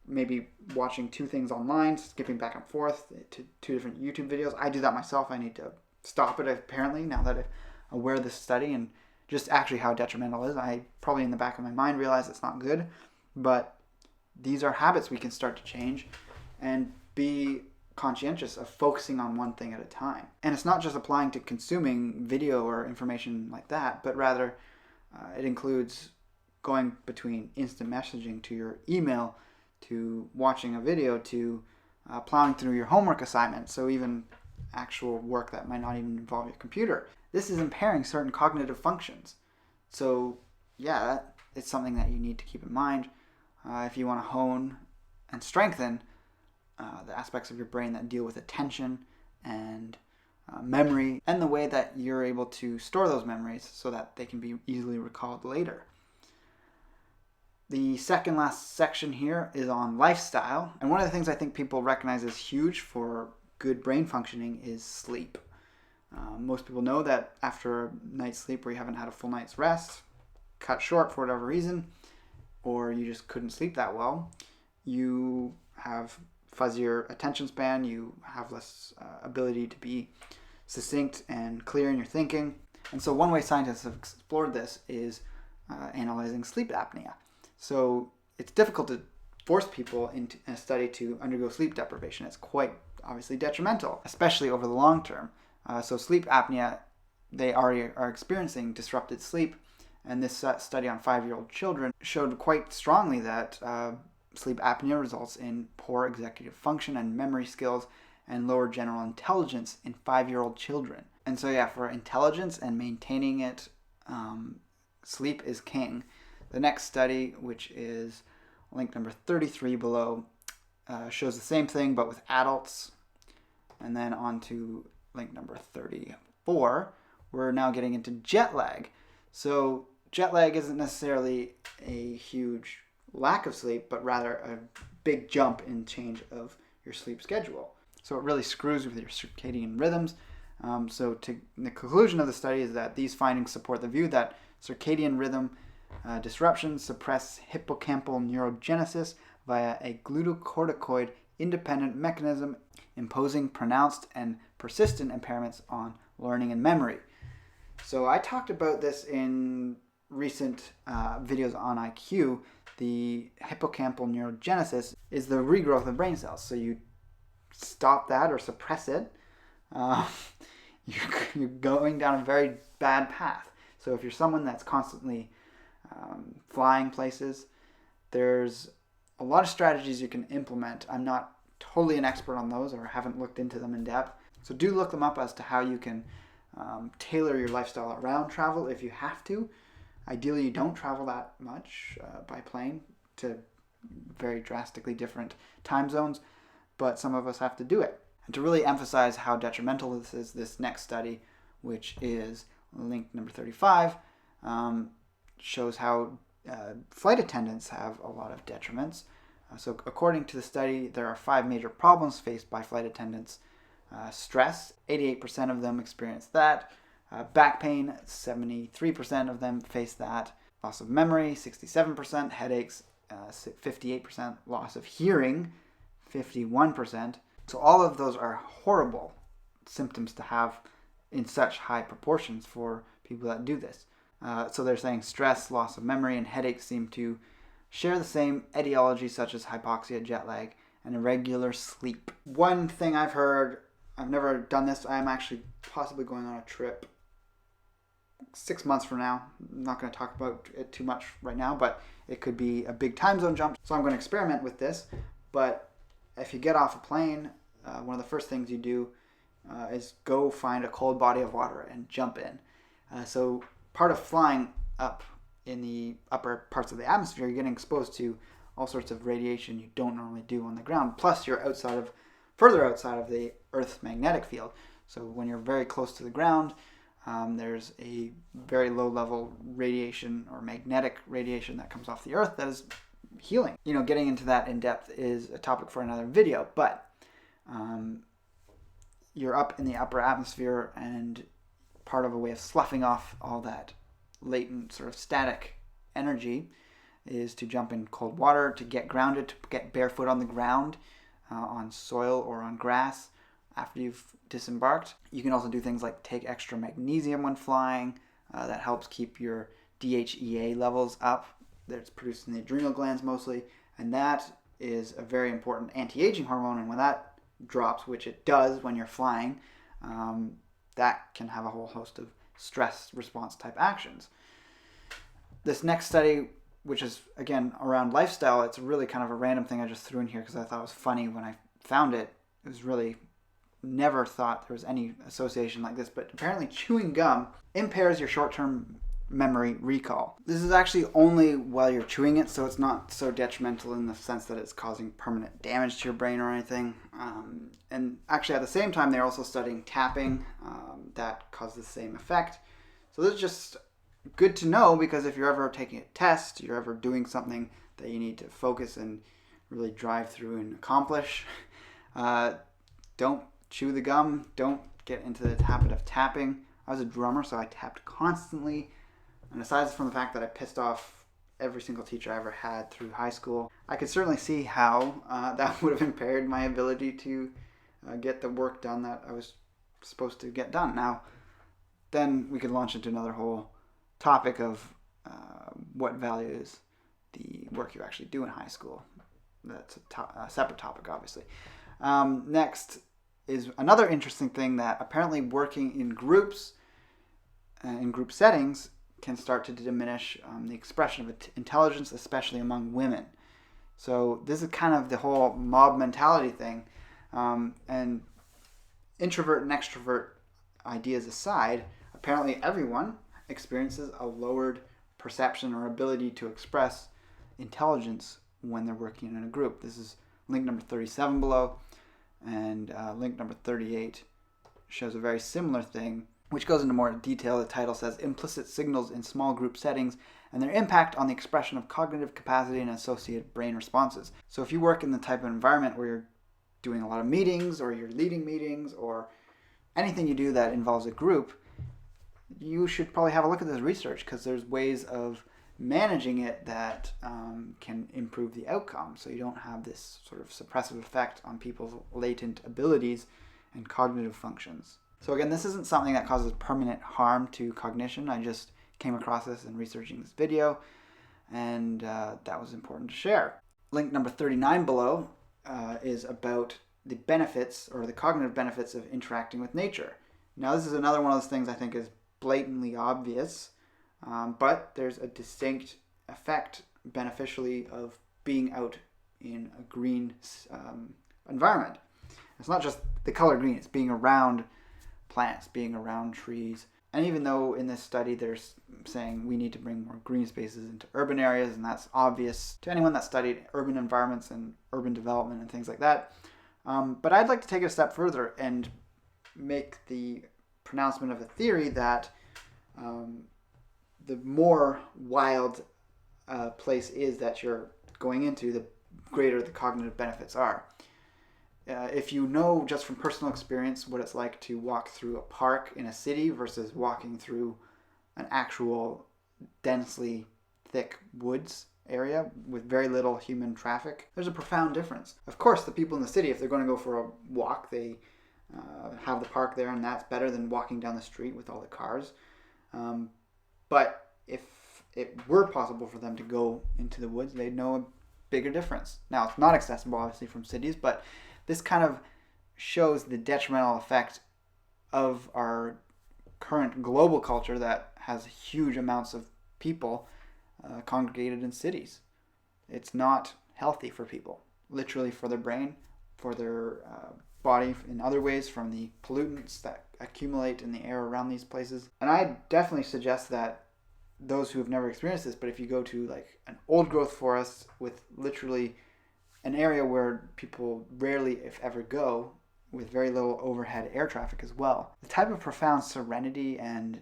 maybe watching two things online, skipping back and forth to two different YouTube videos. I do that myself. I need to stop it, apparently, now that I'm aware of this study and just actually how detrimental it is. I probably in the back of my mind realize it's not good, but these are habits we can start to change and be conscientious of focusing on one thing at a time. And it's not just applying to consuming video or information like that, but rather it includes going between instant messaging to your email, to watching a video, to plowing through your homework assignment, so even actual work that might not even involve your computer. This is impairing certain cognitive functions. So yeah, it's something that you need to keep in mind if you want to hone and strengthen the aspects of your brain that deal with attention and memory, and the way that you're able to store those memories so that they can be easily recalled later. The second last section here is on lifestyle, and one of the things I think people recognize as huge for good brain functioning is sleep. Most people know that after a night's sleep where you haven't had a full night's rest, cut short for whatever reason, or you just couldn't sleep that well, you have fuzzier attention span, you have less ability to be succinct and clear in your thinking. And so one way scientists have explored this is analyzing sleep apnea. So it's difficult to force people in a study to undergo sleep deprivation. It's quite obviously detrimental, especially over the long term. So sleep apnea, they already are experiencing disrupted sleep, and this study on 5-year-old children showed quite strongly that sleep apnea results in poor executive function and memory skills and lower general intelligence in 5-year-old children. And so yeah, for intelligence and maintaining it, sleep is king. The next study, which is link number 33 below, shows the same thing but with adults. And then on to link number 34, we're now getting into jet lag. So jet lag isn't necessarily a huge lack of sleep, but rather a big jump in change of your sleep schedule. So it really screws with your circadian rhythms. The conclusion of the study is that these findings support the view that circadian rhythm disruptions suppress hippocampal neurogenesis via a glucocorticoid independent mechanism, imposing pronounced and persistent impairments on learning and memory. So I talked about this in recent videos on IQ. The hippocampal neurogenesis is the regrowth of brain cells. So you stop that or suppress it, you're going down a very bad path. So if you're someone that's constantly flying places. There's a lot of strategies you can implement. I'm not totally an expert on those or haven't looked into them in depth. So do look them up as to how you can tailor your lifestyle around travel if you have to. Ideally, you don't travel that much by plane to very drastically different time zones, but some of us have to do it. And to really emphasize how detrimental this is, this next study, which is link number 35, shows how flight attendants have a lot of detriments. So according to the study, there are 5 major problems faced by flight attendants. Stress, 88% of them experience that. Back pain, 73% of them face that. Loss of memory, 67%. Headaches, 58%. Loss of hearing, 51%. So all of those are horrible symptoms to have in such high proportions for people that do this. So they're saying stress, loss of memory, and headaches seem to share the same etiology, such as hypoxia, jet lag, and irregular sleep. One thing I've heard, I've never done this, I'm actually possibly going on a trip 6 months from now. I'm not going to talk about it too much right now, but it could be a big time zone jump. So I'm going to experiment with this. But if you get off a plane, one of the first things you do is go find a cold body of water and jump in. So part of flying up in the upper parts of the atmosphere, you're getting exposed to all sorts of radiation you don't normally do on the ground. Plus, you're further outside of the Earth's magnetic field. So when you're very close to the ground, there's a very low level radiation or magnetic radiation that comes off the Earth that is healing. Getting into that in depth is a topic for another video, but you're up in the upper atmosphere, and part of a way of sloughing off all that latent sort of static energy is to jump in cold water, to get grounded, to get barefoot on the ground, on soil or on grass after you've disembarked. You can also do things like take extra magnesium when flying. That helps keep your DHEA levels up. That's produced in the adrenal glands mostly, and that is a very important anti-aging hormone, and when that drops, which it does when you're flying, that can have a whole host of stress response type actions. This next study, which is again around lifestyle, it's really kind of a random thing I just threw in here because I thought it was funny when I found it. It was really never thought there was any association like this, but apparently chewing gum impairs your short-term memory recall. This is actually only while you're chewing it, so it's not so detrimental in the sense that it's causing permanent damage to your brain or anything. And actually at the same time, they're also studying tapping that causes the same effect. So this is just good to know, because if you're ever taking a test, you're ever doing something that you need to focus and really drive through and accomplish, don't chew the gum, don't get into the habit of tapping. I was a drummer, so I tapped constantly. And aside from the fact that I pissed off every single teacher I ever had through high school, I could certainly see how that would have impaired my ability to get the work done that I was supposed to get done. Now, then we could launch into another whole topic of what values the work you actually do in high school. That's a separate topic, obviously. Next is another interesting thing, that apparently working in groups, in group settings, can start to diminish the expression of intelligence, especially among women. So this is kind of the whole mob mentality thing. And introvert and extrovert ideas aside, apparently everyone experiences a lowered perception or ability to express intelligence when they're working in a group. This is link number 37 below, and link number 38 shows a very similar thing, which goes into more detail. The title says Implicit Signals in Small Group Settings and Their Impact on the Expression of Cognitive Capacity and Associated Brain Responses. So if you work in the type of environment where you're doing a lot of meetings, or you're leading meetings, or anything you do that involves a group, you should probably have a look at this research, because there's ways of managing it that can improve the outcome, so you don't have this sort of suppressive effect on people's latent abilities and cognitive functions. So again, this isn't something that causes permanent harm to cognition. I just came across this in researching this video, and that was important to share. Link number 39 below is about the benefits, or the cognitive benefits, of interacting with nature. Now, this is another one of those things I think is blatantly obvious, But there's a distinct effect beneficially of being out in a green environment. It's not just the color green, it's being around plants, being around trees. And even though in this study they're saying we need to bring more green spaces into urban areas, and that's obvious to anyone that studied urban environments and urban development and things like that. But I'd like to take it a step further and make the pronouncement of a theory that the more wild a place is that you're going into, the greater the cognitive benefits are. If you know just from personal experience what it's like to walk through a park in a city versus walking through an actual densely thick woods area with very little human traffic, there's a profound difference. Of course, the people in the city, if they're going to go for a walk, they have the park there, and that's better than walking down the street with all the cars. But if it were possible for them to go into the woods, they'd know a bigger difference. Now, it's not accessible, obviously, from cities, but this kind of shows the detrimental effect of our current global culture that has huge amounts of people congregated in cities. It's not healthy for people, literally for their brain, for their body in other ways, from the pollutants that accumulate in the air around these places. And I definitely suggest that those who have never experienced this, but if you go to like an old growth forest with literally an area where people rarely, if ever, go, with very little overhead air traffic as well, the type of profound serenity and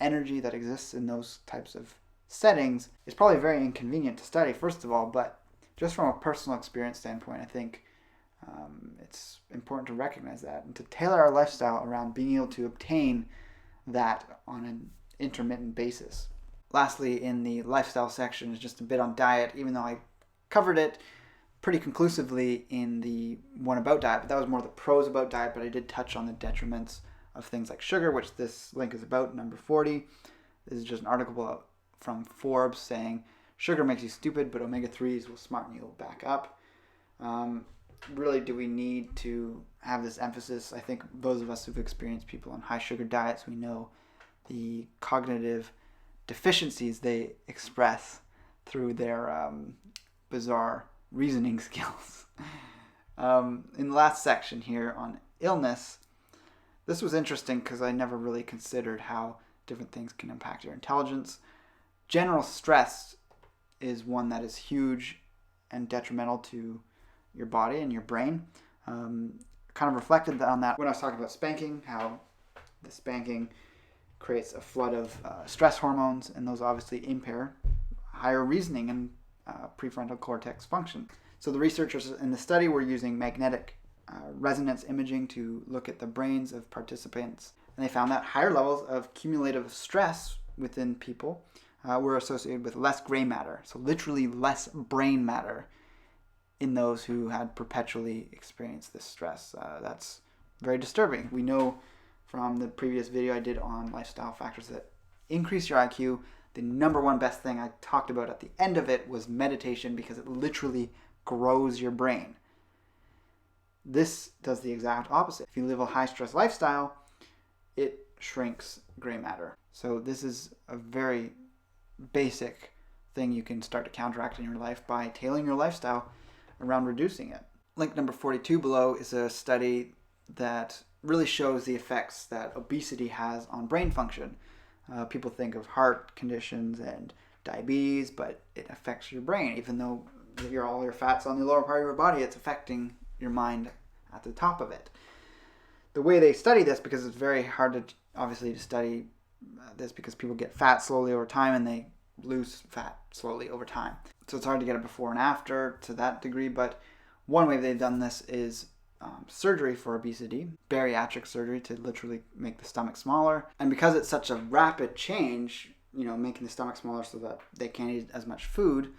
energy that exists in those types of settings is probably very inconvenient to study, first of all, but just from a personal experience standpoint, I think it's important to recognize that and to tailor our lifestyle around being able to obtain that on an intermittent basis. Lastly, in the lifestyle section is just a bit on diet, even though I covered it pretty conclusively in the one about diet, but that was more the pros about diet, but I did touch on the detriments of things like sugar, which this link is about, number 40. This is just an article from Forbes saying sugar makes you stupid, but omega-3s will smarten you back up. Really, do we need to have this emphasis? I think those of us who've experienced people on high sugar diets, we know the cognitive deficiencies they express through their bizarre reasoning skills. In the last section here on illness, this was interesting because I never really considered how different things can impact your intelligence. General stress is one that is huge and detrimental to your body and your brain. Kind of reflected on that when I was talking about spanking, how the spanking creates a flood of stress hormones, and those obviously impair higher reasoning and prefrontal cortex function. So the researchers in the study were using magnetic resonance imaging to look at the brains of participants, and they found that higher levels of cumulative stress within people were associated with less gray matter, so literally less brain matter in those who had perpetually experienced this stress. That's very disturbing. We know from the previous video I did on lifestyle factors that increase your IQ. The number one best thing I talked about at the end of it was meditation, because it literally grows your brain. This does the exact opposite. If you live a high-stress lifestyle, it shrinks gray matter. So this is a very basic thing you can start to counteract in your life by tailoring your lifestyle around reducing it. Link number 42 below is a study that really shows the effects that obesity has on brain function. People think of heart conditions and diabetes, but it affects your brain. Even though all your fat's on the lower part of your body, it's affecting your mind at the top of it. The way they study this, because it's very hard to obviously to study this because people get fat slowly over time and they lose fat slowly over time. So it's hard to get a before and after to that degree, but one way they've done this is surgery for obesity, bariatric surgery to literally make the stomach smaller. And because it's such a rapid change, making the stomach smaller so that they can't eat as much food,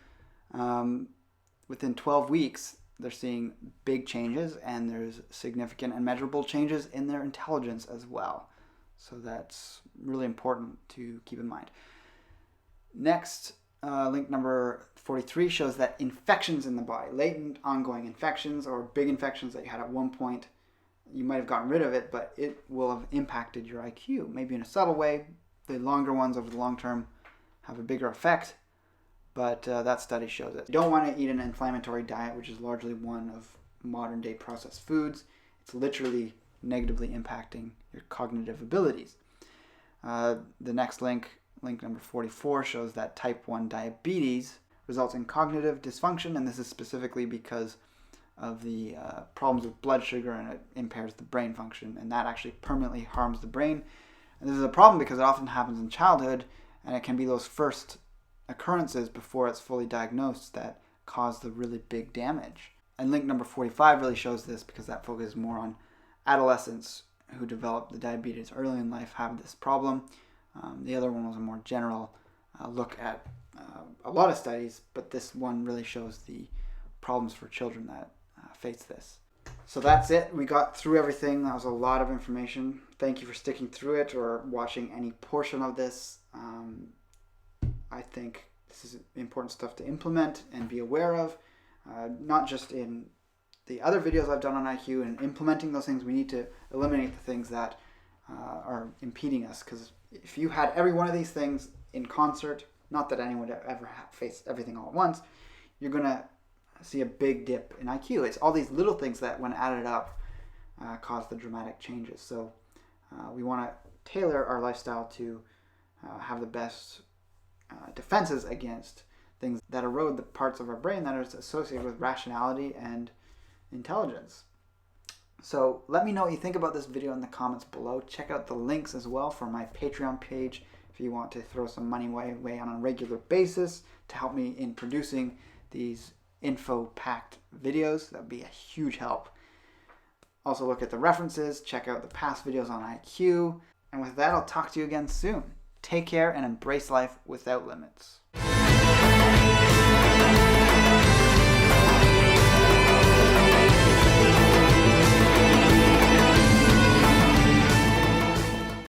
within 12 weeks, they're seeing big changes, and there's significant and measurable changes in their intelligence as well. So that's really important to keep in mind. Next, link number 43 shows that infections in the body, latent ongoing infections or big infections that you had at one point, you might have gotten rid of it, but it will have impacted your IQ, maybe in a subtle way, The longer ones over the long term have a bigger effect, but that study shows it. You don't want to eat an inflammatory diet, which is largely one of modern day processed foods. It's literally negatively impacting your cognitive abilities. The next link number 44, shows that type 1 diabetes results in cognitive dysfunction, and this is specifically because of the problems with blood sugar, and it impairs the brain function, and that actually permanently harms the brain. And this is a problem because it often happens in childhood, and it can be those first occurrences before it's fully diagnosed that cause the really big damage. And link number 45 really shows this because that focuses more on adolescents who develop the diabetes early in life have this problem. The other one was a more general look at a lot of studies, but this one really shows the problems for children that face this. So that's it. We got through everything. That was a lot of information. Thank you for sticking through it or watching any portion of this. I think this is important stuff to implement and be aware of, not just in the other videos I've done on IQ and implementing those things. We need to eliminate the things that are impeding us, because if you had every one of these things in concert, not that anyone would ever face everything all at once, you're going to see a big dip in IQ. It's all these little things that, when added up, cause the dramatic changes. So we want to tailor our lifestyle to have the best defenses against things that erode the parts of our brain that are associated with rationality and intelligence. So let me know what you think about this video in the comments below. Check out the links as well for my Patreon page if you want to throw some money my way on a regular basis to help me in producing these info-packed videos. That would be a huge help. Also look at the references, check out the past videos on IQ, and with that I'll talk to you again soon. Take care and embrace life without limits.